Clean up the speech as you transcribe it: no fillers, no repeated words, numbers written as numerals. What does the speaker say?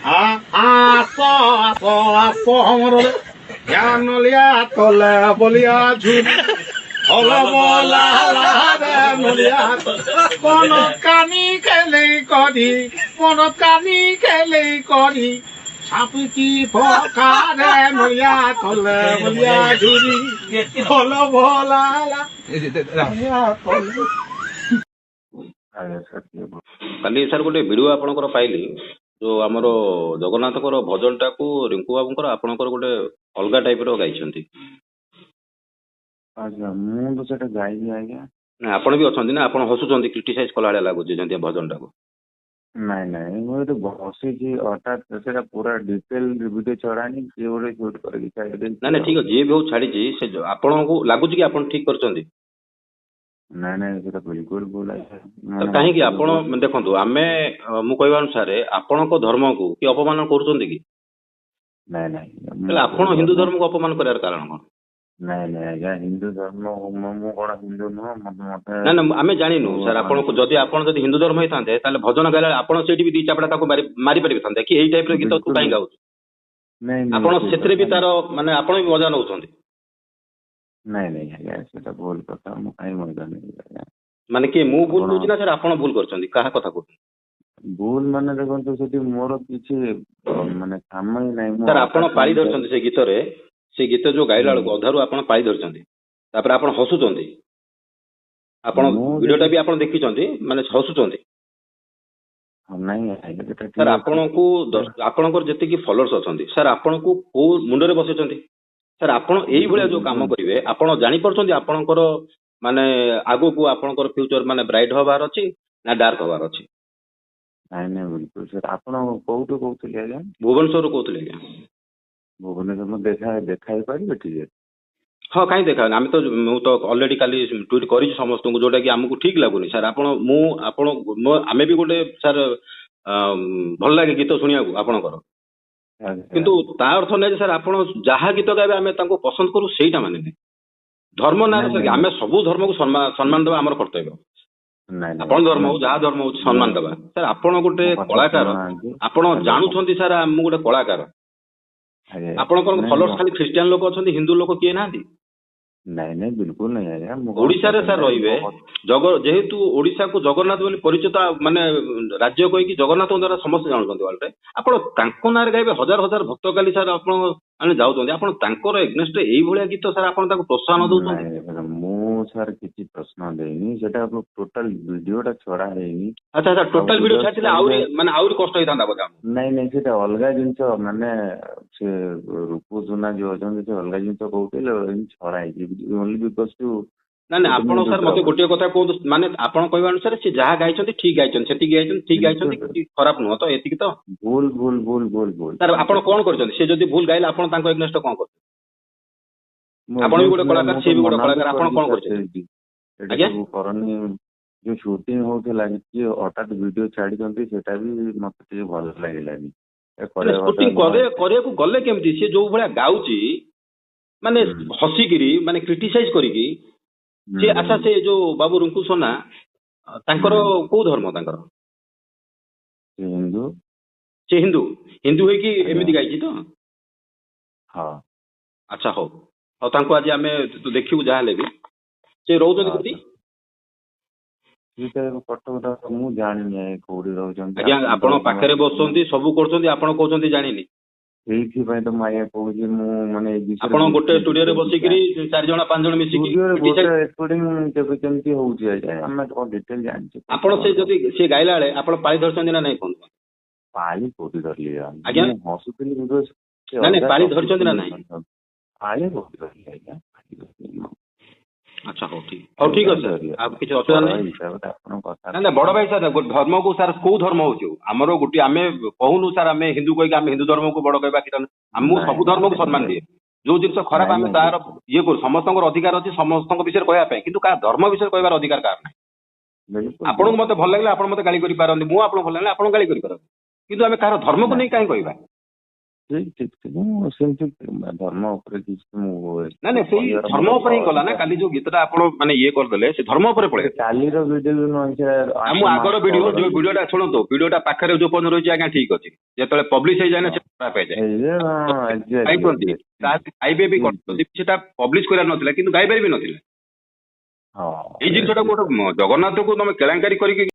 আস আস আস আমার নলিয়া তলে বলিয়া ঝুরি বলা রে নলিয়া কোন কানি খেলে করি কোন কানি খেলে করি সাপুকি ফকারে নলিয়া তলে বলিয়া ঝুরি বলা କାଲି ସାର୍ ଗୋଟେ ଭିଡିଓ ଆପଣଙ୍କର ପାଇଲି ଯୋଉ ଆମର ଜଗନ୍ନାଥଙ୍କର ଭଜନ ଟାକୁ ରିଙ୍କୁ ବାବୁଙ୍କର ଆପଣଙ୍କର ଗୋଟେ ଅଲଗା ଟାଇପ ର ଗାଇଛନ୍ତି। ଆଜ୍ଞା ମୁଁ ତ ସେଟା ଗାଇନି ଆଜ୍ଞା। ନା ଆପଣ ବି ଅଛନ୍ତି ନା ଆପଣ ହସୁଛନ୍ତି କ୍ରିଟିସାଇଜ କଲା ଭଳିଆ ଲାଗୁଛି ଯେମିତି ଭଜନ ଟାକୁ। ନାଇଁ ନାଇଁ ମୁଁ ଏଠି ବସିଛି ହଠାତ୍ ସେଟା ପୁରା ଡିଟେଲ ଭିଡିଓ ଛଡାନି କିଏ ଗୋଟେ ସୁଟ୍ କରିକି ଛାଡିଦେଇଛି। ନାଇଁ ନାଇଁ ଠିକ ଅଛି ଯିଏ ବି ହଉ ଛାଡିଛି ସେ ଆପଣଙ୍କୁ ଲାଗୁଛି କି ଆପଣ ଠିକ କରିଛନ୍ତି? ନାଇଁ ନାଇଁ ସେଟା ବିଲକୁଲ ଭୁଲ ଆଜ୍ଞା। ତ କାହିଁକି ଆପଣ ଦେଖନ୍ତୁ ଆମେ ମୁଁ କହିବା ଅନୁସାରେ ଆପଣଙ୍କ ଧର୍ମକୁ କି ଅପମାନ କରୁଛନ୍ତି କି? ନାଇଁ ନାଇଁ ହେଲେ ଆପଣ ହିନ୍ଦୁ ଧର୍ମକୁ ଅପମାନ କରିବାର କାରଣ କଣ? ନାଇଁ ନାଇଁ ଆଜ୍ଞା ହିନ୍ଦୁ ଧର୍ମ ମୁଁ କଣ ହିନ୍ଦୁ ନୁହଁ ମତେ ନା ନା ଆମେ ଜାଣିନୁ ସାର୍ ଆପଣଙ୍କୁ ଯଦି ଆପଣ ଯଦି ହିନ୍ଦୁ ଧର୍ମ ହେଇଥାନ୍ତେ ତାହେଲେ ଭଜନ ଗାଇଲା ଆପଣ ସେଇଠି ବି ଦି ଚାପଡ଼ା ତାକୁ ମାରି ପାରିଥାନ୍ତେ କି ଏଇ ଟାଇପ ର ଗୀତ ତୁ କାହିଁ ଗାଉଛୁ? ନାଇଁ ନାଇଁ ଆପଣ ସେଥିରେ ବି ତାର ମାନେ ଆପଣ ବି ମଜା ନଉଛନ୍ତି। ନାଇଁ ନାଇଁ ଆଜ୍ଞା ସେଟା ଭୁଲ କଥା ମୁଁ କାହିଁ ମଜା ନେବି ଆଜ୍ଞା। ମାନେ କିଏ ମୁଁ ଭୁଲ କହୁଛି ନା ସାର୍ ଆପଣ ଭୁଲ କରିଛନ୍ତି କାହା କଥା କହୁଛନ୍ତି? ଭୁଲ ମାନେ ଦେଖନ୍ତୁ ସେଠି ମୋର କିଛି ମାନେ କାମ ହିଁ ନାହିଁ। ସାର୍ ଆପଣ ପାଳି ଧରିଛନ୍ତି ସେ ଗୀତରେ ସେ ଗୀତ ଯୋଉ ଗାଇଲା ବେଳକୁ ଅଧାରୁ ଆପଣ ପାଳି ଧରିଛନ୍ତି ତାପରେ ଆପଣ ହସୁଛନ୍ତି। ଆପଣ ଭିଡିଓଟା ବି ଆପଣ ଦେଖିଛନ୍ତି ମାନେ ହସୁଛନ୍ତି। ନାଇଁ ଆଜ୍ଞା ସେଟା ସାର୍ ଆପଣଙ୍କୁ ଆପଣଙ୍କର ଯେତିକି ଫଲୋଅର୍ସ ଅଛନ୍ତି ସାର୍ ଆପଣଙ୍କୁ କୋଉ ମୁଣ୍ଡରେ ବସେଇଛନ୍ତି? ସାର୍ ଆପଣ ଏଇଭଳିଆ ଯୋଉ କାମ କରିବେ ଆପଣ ଜାଣିପାରୁଛନ୍ତି ଆପଣଙ୍କର ମାନେ ଆଗକୁ ଆପଣଙ୍କର ଫ୍ୟୁଚର ମାନେ ବ୍ରାଇଟ ହବାର ଅଛି ନା ଡାର୍କ ହବାର ଅଛି? ନାଇଁ ନାଇଁ ବିଲକୁଲ ସାର୍ ଆପଣ କୋଉଠୁ କହୁଥିଲେ ଆଜ୍ଞା? ଭୁବନେଶ୍ୱରରୁ କହୁଥିଲେ ଆଜ୍ଞା। ଭୁବନେଶ୍ୱର ମୁଁ ଦେଖା ହେଇପାରିବେ ଟିକେ? ହଁ କାହିଁ ଦେଖାନି ଆମେ ତ ମୁଁ ତ ଅଲରେଡି କାଲି ଟ୍ୱିଟ୍ କରିଛି ସମସ୍ତଙ୍କୁ ଯୋଉଟା କି ଆମକୁ ଠିକ ଲାଗୁନି ସାର୍ ଆପଣ ମୁଁ ଆପଣ ଆମେ ବି ଗୋଟେ ସାର୍ ଭଲ ଲାଗେ ଗୀତ ଶୁଣିବାକୁ ଆପଣଙ୍କର କିନ୍ତୁ ତା ଅର୍ଥ ନାହିଁ ଯେ ସାର୍ ଆପଣ ଯାହା ଗୀତ ଗାଇବେ ଆମେ ତାଙ୍କୁ ପସନ୍ଦ କରୁ ସେଇଟା ମାନେ ନାହିଁ। ଧର୍ମ ନାଁରେ ସାର୍ ଆମେ ସବୁ ଧର୍ମକୁ ସମ୍ମାନ ଦେବା ଆମର କର୍ତ୍ତବ୍ୟ। ଆପଣ ଧର୍ମ ହଉ ଯାହା ଧର୍ମ ହଉଛି ସମ୍ମାନ ଦେବା। ସାର୍ ଆପଣ ଗୋଟେ କଳାକାର ଆପଣ ଜାଣୁଛନ୍ତି ସାର୍ ମୁଁ ଗୋଟେ କଳାକାର ଆପଣଙ୍କର ଫଲୋଅର୍ସ ଖାଲି ଖ୍ରୀଷ୍ଟିଆନ ଲୋକ ଅଛନ୍ତି ହିନ୍ଦୁ ଲୋକ କିଏ ନାହାନ୍ତି? ନାଇଁ ନାଇଁ ବିଲକୁଲ ନାଇଁ ଆଜ୍ଞା। ଓଡିଶାରେ ସାର୍ ରହିବେ ଯେହେତୁ ଓଡିଶାକୁ ଜଗନ୍ନାଥ ବୋଲି ପରିଚିତ ମାନେ ରାଜ୍ୟ କହିକି ଜଗନ୍ନାଥଙ୍କ ଦ୍ୱାରା ସମସ୍ତେ ଜାଣୁଛନ୍ତି ୱାର୍ଲଡରେ ଆପଣ ତାଙ୍କ ନାଁରେ ଗାଇବେ ହଜାର ହଜାର ଭକ୍ତ କାଲି ସାର୍ ଆପଣ ମାନେ ଯାଉଛନ୍ତି ଆପଣ ତାଙ୍କର ଏଗନେଷ୍ଟ ଏଇଭଳିଆ ଗୀତ ସାର୍ ଆପଣ ତାକୁ ପ୍ରୋତ୍ସାହନ ଦଉଛନ୍ତି? ମୁଁ ସାର୍ କିଛି ପ୍ରଶ୍ନ ଦେଇନି ସେଟା ଟୋଟାଲ ଭିଡିଓଟା ଛଡା ହେଇନି। ଆଚ୍ଛା ଆଚ୍ଛା ଟୋଟାଲ ଭିଡିଓ ଛାଡିଥିଲେ ଆହୁରି ମାନେ ଆହୁରି କଷ୍ଟ ହେଇଥାନ୍ତା ବୋଧେ? ନାଇଁ ନାଇଁ ସେଟା ଅଲଗା ଜିନିଷ ମାନେ ସେ ରୂପ ସୁନା ଯୋଉ ଅଛନ୍ତି ସେ ଅଲଗା ଜିନିଷ କହୁଥିଲେ ଛଡା ହେଇଛି ଓନ୍ଲି ବିକଜ ଟୁ ନା ନା ଆପଣ ସାର୍ ମତେ ଗୋଟିଏ କଥା କୁହନ୍ତୁ ମାନେ ଆପଣ କହିବା ଅନୁସାରେ ସେ ଯାହା ଗାଇଛନ୍ତି ଠିକ ଗାଇଛନ୍ତି ସେତିକି ଗାଇଛନ୍ତି ଠିକ ଗାଇଛନ୍ତି କିଛି ଖରାପ ନୁହଁ ତ ଏତିକି ତ? ଭୁଲ ଭୁଲ ଭୁଲ ଭୁଲ ଭୁଲ ସାର୍ ଆପଣ କଣ କରିଛନ୍ତି ସେ ଯଦି ଭୁଲ ଗାଇଲେ ଆପଣ ତାଙ୍କ ଏଗନେଷ୍ଟ କଣ କରୁଛନ୍ତି? ଆପଣ ବି ଗୋଟେ କଳାକାର ସିଏ ବି ଗୋଟେ କଳାକାର ଆପଣ କଣ କରିଛନ୍ତି? ଆଜ୍ଞା କରନି ଯୋଉ ସୁଟିଂ ହଉଥିଲା କିଏ ହଠାତ୍ ଭିଡିଓ ଛାଡିଛନ୍ତି ସେଟା ବି ମତେ ଟିକେ ଭଲ ଲାଗିଲାନି। ସୁଟିଂ କରିବାକୁ ଗଲେ କେମିତି ସେ ଯୋଉ ଭଳିଆ ଗାଉଛି ମାନେ ହସିକିରି ମାନେ କ୍ରିଟିସାଇଜ କରିକି ସେ ଆଚ୍ଛା ସେ ଯୋଉ ବାବୁ ରୁଙ୍କୁ ସୋନା ତାଙ୍କର କୋଉ ଧର୍ମ ତାଙ୍କର? ହିନ୍ଦୁ। ସେ ହିନ୍ଦୁ ହେଇକି ଏମିତି ଗାଇଛି ତ? ହଁ। ଆଚ୍ଛା ହଉ ହଉ ତାଙ୍କୁ ଆଜି ଆମେ ଦେଖିବୁ ଯାହା ହେଲେ ବି ସେ ରହୁଛନ୍ତି କୋଉଠି? କଟକ ମୁଁ ଜାଣିନି କୋଉଠି ରହୁଛନ୍ତି। ଆଜ୍ଞା ଆପଣ ପାଖରେ ବସୁଛନ୍ତି ସବୁ କରୁଛନ୍ତି ଆପଣ କହୁଛନ୍ତି ଜାଣିନି। ସେଇଥିପାଇଁ ତ ମୁଁ ଆଜ୍ଞା କହୁଛି ମୁଁ ମାନେ ଆପଣ ଗୋଟେ ଷ୍ଟୁଡିଓରେ ବସିକିରି 4 ଜଣ 5 ଜଣ ମିଶିକି କେବେ କେମିତି ହଉଛି ଆଜ୍ଞା ଆମେ କଣ ଡିଟେଲ ଜାଣିଛୁ। ଆପଣ ସେ ଯଦି ସେ ଗାଇଲା ବେଳେ ଆପଣ ପାଳି ଧରିଛନ୍ତି ନା ନାଇଁ କୁହନ୍ତୁ? ପାଳି କୋଉଠି ଧରିଲି ଆଜ୍ଞା ହସୁଥିଲି ନାଇଁ ପାଳି ଧରିଛନ୍ତି ନା ନାଇଁ? ପାଳି କୋଉଠି ଧରିଲି ଆଜ୍ଞା। ଆଚ୍ଛା ହଉ ଠିକ ଅଛି ସାର୍ ଆଉ କିଛି ଅସୁବିଧା ନାହିଁ। ନା ବଡ ଭାଇ ସାର୍ ଧର୍ମକୁ ସାର୍ କୋଉ ଧର୍ମ ହଉଛି ଆମର ଗୋଟିଏ ଆମେ କହୁନୁ ସାର୍ ଆମେ ହିନ୍ଦୁ କହିକି ଆମେ ହିନ୍ଦୁ ଧର୍ମକୁ ବଡ କହିବା ଆମକୁ ସବୁ ଧର୍ମକୁ ସମ୍ମାନ ଦିଏ ଯୋଉ ଜିନିଷ ଖରାପ ଆମେ ତାର ଇଏ କରୁ ସମସ୍ତଙ୍କର ଅଧିକାର ଅଛି ସମସ୍ତଙ୍କ ବିଷୟରେ କହିବା ପାଇଁ କିନ୍ତୁ କାହା ଧର୍ମ ବିଷୟରେ କହିବାର ଅଧିକାର କାହାର ନାହିଁ। ଆପଣଙ୍କୁ ମତେ ଭଲ ଲାଗିଲା ଆପଣ ମତେ ଗାଳି କରିପାରନ୍ତି ମୁଁ ଆପଣଙ୍କୁ ଭଲ ଲାଗିଲା ଆପଣ ଗାଳି କରିପାରନ୍ତି କିନ୍ତୁ ଆମେ କାହାର ଧର୍ମକୁ ନେଇ କାହିଁ କହିବା? ଠିକ ଠିକ ଠିକ ମୁଁ ସେମିତି ଧର୍ମ ଉପରେ କିଛି ମୁଁ ନାଇଁ ନାଇଁ ସେଇ ଧର୍ମ ଉପରେ ହିଁ ଗଲା ନା କାଲି ଯୋଉ ଗୀତଟା ଆପଣ ମାନେ ଇଏ କରିଦେଲେ ସେ ଧର୍ମ ଉପରେ ପଳେଇ କାଲିର ଭିଡିଓ ନୁହଁ ମୁଁ ଆଗର ଭିଡିଓ ଯୋଉ ଭିଡିଓଟା ଶୁଣନ୍ତୁ ଭିଡିଓଟା ପାଖରେ ଯୋଉ ପର୍ଯ୍ୟନ୍ତ ରହିଛି ଆଜ୍ଞା ଠିକ ଅଛି ଯେତେବେଳେ ପବ୍ଲିଶ ହେଇଯାଏ ନା ସେ ଖରାପ ହେଇଯାଏ ଗାଇଛନ୍ତି ଗାଇବେ ବି କରୁଛନ୍ତି ସେଟା ପବ୍ଲିଶ କରିବାର ନଥିଲା କିନ୍ତୁ ଗାଇବାରେ ବି ନଥିଲା ହଁ ଏଇ ଜିନିଷଟାକୁ ଗୋଟେ ଜଗନ୍ନାଥକୁ ତମେ କେଳାଙ୍କାରୀ କରିକି